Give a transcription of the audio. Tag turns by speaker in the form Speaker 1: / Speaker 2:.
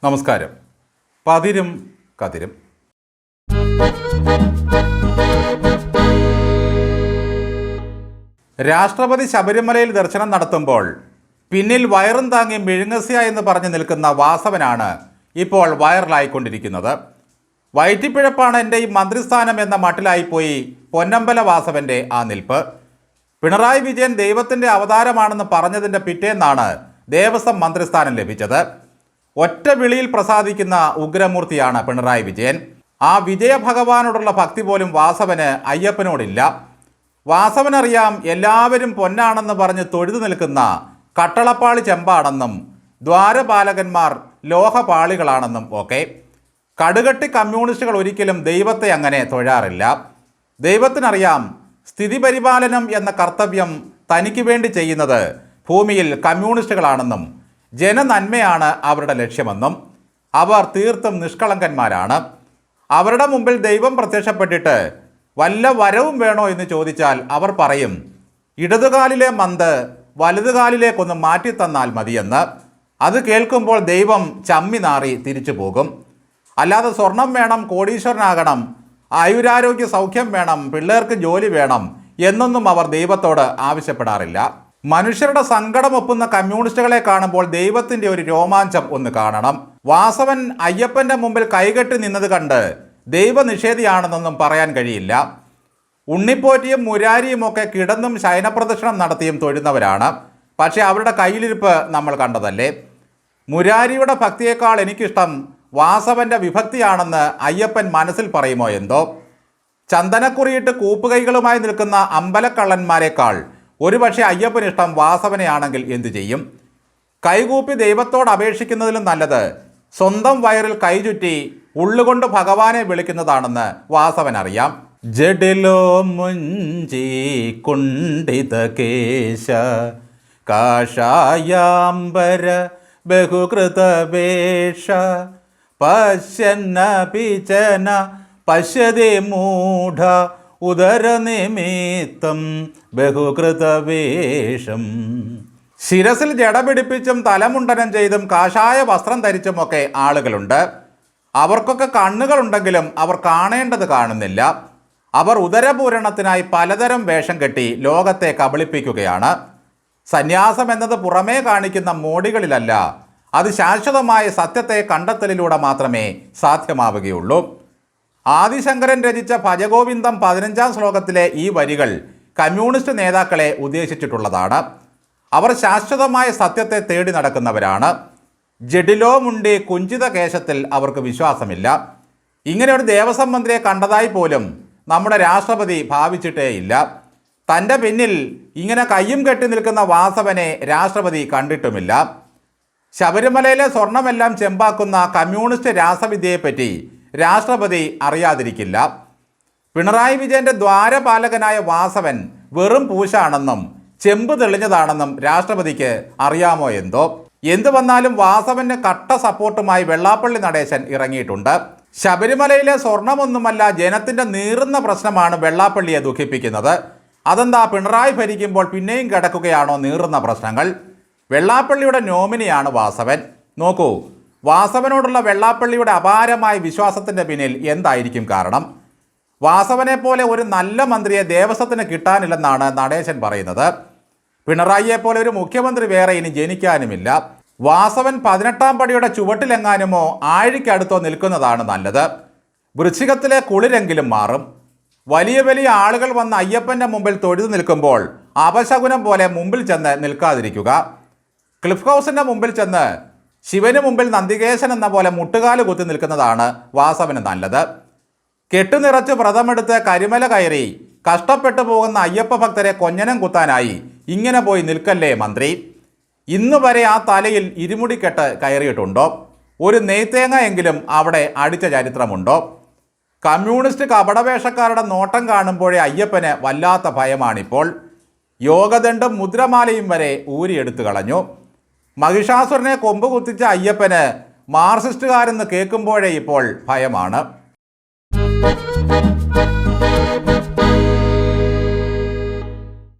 Speaker 1: നമസ്കാരം. പതിരും കതിരും. രാഷ്ട്രപതി ശബരിമലയിൽ ദർശനം നടത്തുമ്പോൾ പിന്നിൽ വയറും താങ്ങി മിഴുങ്ങസ്യ എന്ന് പറഞ്ഞു നിൽക്കുന്ന വാസവനാണ് ഇപ്പോൾ വൈറലായിക്കൊണ്ടിരിക്കുന്നത്. വയറ്റിപ്പിഴപ്പാണ് എൻ്റെ ഈ മന്ത്രിസ്ഥാനം എന്ന മട്ടിലായിപ്പോയി പൊന്നമ്പല വാസവൻ്റെ ആ നിൽപ്പ്. പിണറായി വിജയൻ ദൈവത്തിൻ്റെ അവതാരമാണെന്ന് പറഞ്ഞതിൻ്റെ പിറ്റേന്നാണ് ദേവസ്വം മന്ത്രിസ്ഥാനം ലഭിച്ചത്. ഒറ്റ വിളിയിൽ പ്രസാദിക്കുന്ന ഉഗ്രമൂർത്തിയാണ് പിണറായി വിജയൻ. ആ വിജയഭഗവാനോടുള്ള ഭക്തി പോലും വാസവന് അയ്യപ്പനോടില്ല. വാസവനറിയാം എല്ലാവരും പൊന്നാണെന്ന് പറഞ്ഞ് തൊഴുതു നിൽക്കുന്ന കട്ടളപ്പാളി ചെമ്പാണെന്നും ദ്വാരപാലകന്മാർ ലോഹപാളികളാണെന്നും ഒക്കെ. കടുകട്ടി കമ്മ്യൂണിസ്റ്റുകൾ ഒരിക്കലും ദൈവത്തെ അങ്ങനെ തൊഴാറില്ല. ദൈവത്തിനറിയാം സ്ഥിതി പരിപാലനം എന്ന കർത്തവ്യം തനിക്ക് വേണ്ടി ചെയ്യുന്നത് ഭൂമിയിൽ കമ്മ്യൂണിസ്റ്റുകളാണെന്നും ജനനന്മയാണ് അവരുടെ ലക്ഷ്യമെന്നും. അവർ തീർത്തും നിഷ്കളങ്കന്മാരാണ്. അവരുടെ മുമ്പിൽ ദൈവം പ്രത്യക്ഷപ്പെട്ടിട്ട് വല്ല വരവും വേണോ എന്ന് ചോദിച്ചാൽ അവർ പറയും, ഇടതുകാലിലെ മന്ത് വലതുകാലിലേക്കൊന്ന് മാറ്റിത്തന്നാൽ മതിയെന്ന്. അത് കേൾക്കുമ്പോൾ ദൈവം ചമ്മി നാറി തിരിച്ചു പോകും. അല്ലാതെ സ്വർണം വേണം, കോടീശ്വരനാകണം, ആയുരാരോഗ്യ സൗഖ്യം വേണം, പിള്ളേർക്ക് ജോലി വേണം എന്നൊന്നും അവർ ദൈവത്തോട് ആവശ്യപ്പെടാറില്ല. മനുഷ്യരുടെ സങ്കടം ഒപ്പുന്ന കമ്മ്യൂണിസ്റ്റുകളെ കാണുമ്പോൾ ദൈവത്തിൻ്റെ ഒരു രോമാഞ്ചം ഒന്ന് കാണണം. വാസവൻ അയ്യപ്പൻ്റെ മുമ്പിൽ കൈകെട്ടി നിന്നത് കണ്ട് ദൈവനിഷേധിയാണെന്നൊന്നും പറയാൻ കഴിയില്ല. ഉണ്ണിപ്പോറ്റിയും മുരാരിയും ഒക്കെ കിടന്നും ശയനപ്രദക്ഷിണം നടത്തിയും തൊഴുന്നവരാണ്. പക്ഷേ അവരുടെ കയ്യിലിരിപ്പ് നമ്മൾ കണ്ടതല്ലേ. മുരാരിയുടെ ഭക്തിയേക്കാൾ എനിക്കിഷ്ടം വാസവൻ്റെ വിഭക്തിയാണെന്ന് അയ്യപ്പൻ മനസ്സിൽ പറയുമോ എന്തോ. ചന്ദനക്കുറിയിട്ട് കൂപ്പുകൈകളുമായി നിൽക്കുന്ന അമ്പലക്കള്ളന്മാരെക്കാൾ ഒരുപക്ഷെ അയ്യപ്പനിഷ്ടം വാസവനെയാണെങ്കിൽ എന്തു ചെയ്യും? കൈകൂപ്പി ദൈവത്തോട് അപേക്ഷിക്കുന്നതിലും നല്ലത് സ്വന്തം വയറിൽ കൈചുറ്റി ഉള്ളുകൊണ്ട് ഭഗവാനെ വിളിക്കുന്നതാണെന്ന് വാസവനറിയാം. ജഡിലോ മുഞ്ചി കുണ്ഠിത കേശ കാഷായാംബര ബഹുകൃതവേഷ പശ്യന്ന പിചന പശ്യതേ മൂഢ ഉദരനിമിത്തം ബഹുകൃതവേഷം. ശിരസിൽ ജട പിടിപ്പിച്ചും തലമുണ്ടനം ചെയ്തും കാഷായ വസ്ത്രം ധരിച്ചുമൊക്കെ ആളുകളുണ്ട്. അവർക്കൊക്കെ കണ്ണുകളുണ്ടെങ്കിലും അവർ കാണേണ്ടത് കാണുന്നില്ല. അവർ ഉദരപൂരണത്തിനായി പലതരം വേഷം കെട്ടി ലോകത്തെ കബളിപ്പിക്കുകയാണ്. സന്യാസം എന്നത് പുറമേ കാണിക്കുന്ന മോടികളിലല്ല, അത് ശാശ്വതമായ സത്യത്തെ കണ്ടെത്തലിലൂടെ മാത്രമേ സാധ്യമാവുകയുള്ളൂ. ആദിശങ്കരൻ രചിച്ച ഭജഗോവിന്ദം 15-ാം ശ്ലോകത്തിലെ ഈ വരികൾ കമ്മ്യൂണിസ്റ്റ് നേതാക്കളെ ഉദ്ദേശിച്ചിട്ടുള്ളതാണ്. അവർ ശാശ്വതമായ സത്യത്തെ തേടി നടക്കുന്നവരാണ്. ജഡിലോ മുണ്ടി കുഞ്ചിത കേശത്തിൽ അവർക്ക് വിശ്വാസമില്ല. ഇങ്ങനെ ഒരു ദേവസ്വം മന്ത്രിയെ കണ്ടതായി പോലും നമ്മുടെ രാഷ്ട്രപതി ഭാവിച്ചിട്ടേയില്ല. തൻ്റെ പിന്നിൽ ഇങ്ങനെ കയ്യും കെട്ടി നിൽക്കുന്ന വാസവനെ രാഷ്ട്രപതി കണ്ടിട്ടുമില്ല. ശബരിമലയിലെ സ്വർണമെല്ലാം ചെമ്പാക്കുന്ന കമ്മ്യൂണിസ്റ്റ് രാസവിദ്യയെപ്പറ്റി രാഷ്ട്രപതി അറിയാതിരിക്കില്ല. പിണറായി വിജയൻ്റെ ദ്വാരപാലകനായ വാസവൻ വെറും പൂശാണെന്നും ചെമ്പ് തെളിഞ്ഞതാണെന്നും രാഷ്ട്രപതിക്ക് അറിയാമോ എന്തോ. എന്തു വന്നാലും വാസവന് കട്ട സപ്പോർട്ടുമായി വെള്ളാപ്പള്ളി നടേശൻ ഇറങ്ങിയിട്ടുണ്ട്. ശബരിമലയിലെ സ്വർണമൊന്നുമല്ല, ജനത്തിൻ്റെ നീറുന്ന പ്രശ്നമാണ് വെള്ളാപ്പള്ളിയെ ദുഃഖിപ്പിക്കുന്നത്. അതെന്താ, പിണറായി ഭരിക്കുമ്പോൾ പിന്നെയും കിടക്കുകയാണോ നീറുന്ന പ്രശ്നങ്ങൾ? വെള്ളാപ്പള്ളിയുടെ നോമിനിയാണ് വാസവൻ. നോക്കൂ, വാസവനോടുള്ള വെള്ളാപ്പള്ളിയുടെ അപാരമായ വിശ്വാസത്തിൻ്റെ പിന്നിൽ എന്തായിരിക്കും കാരണം? വാസവനെ പോലെ ഒരു നല്ല മന്ത്രിയെ ദേവസ്വത്തിന് കിട്ടാനില്ലെന്നാണ് നടേശൻ പറയുന്നത്. പിണറായിയെ പോലെ ഒരു മുഖ്യമന്ത്രി വേറെ ഇനി ജനിക്കാനുമില്ല. വാസവൻ 18-ാം പടിയുടെ ചുവട്ടിലെങ്ങാനുമോ ആഴിക്കടുത്തോ നിൽക്കുന്നതാണ് നല്ലത്. വൃശ്ചികത്തിലെ കുളിരെങ്കിലും മാറും. വലിയ വലിയ ആളുകൾ വന്ന് അയ്യപ്പൻ്റെ മുമ്പിൽ തൊഴുതു നിൽക്കുമ്പോൾ അപശകുനം പോലെ മുമ്പിൽ ചെന്ന് നിൽക്കാതിരിക്കുക. ക്ലിഫ് ഹൗസിൻ്റെ മുമ്പിൽ ചെന്ന് ശിവന് മുമ്പിൽ നന്ദികേശൻ എന്ന പോലെ മുട്ടുകാല് കുത്തി നിൽക്കുന്നതാണ് വാസവന് നല്ലത്. കെട്ടുനിറച്ച് വ്രതമെടുത്ത് കരിമല കയറി കഷ്ടപ്പെട്ടു പോകുന്ന അയ്യപ്പ ഭക്തരെ കൊഞ്ഞനം കുത്താനായി ഇങ്ങനെ പോയി നിൽക്കല്ലേ മന്ത്രി. ഇന്ന് വരെ ആ തലയിൽ ഇരുമുടിക്കെട്ട് കയറിയിട്ടുണ്ടോ? ഒരു നെയ്ത്തേങ്ങ എങ്കിലും അവിടെ അടിച്ച ചരിത്രമുണ്ടോ? കമ്മ്യൂണിസ്റ്റ് കപടവേഷക്കാരുടെ നോട്ടം കാണുമ്പോഴേ അയ്യപ്പന് വല്ലാത്ത ഭയമാണിപ്പോൾ. യോഗദണ്ഡും മുദ്രമാലയും വരെ ഊരിയെടുത്തു കളഞ്ഞു. മഹിഷാസുരനെ കൊമ്പ് കുത്തിച്ച അയ്യപ്പന് മാർക്സിസ്റ്റുകാരെന്ന് കേൾക്കുമ്പോഴേ ഇപ്പോൾ ഭയമാണ്.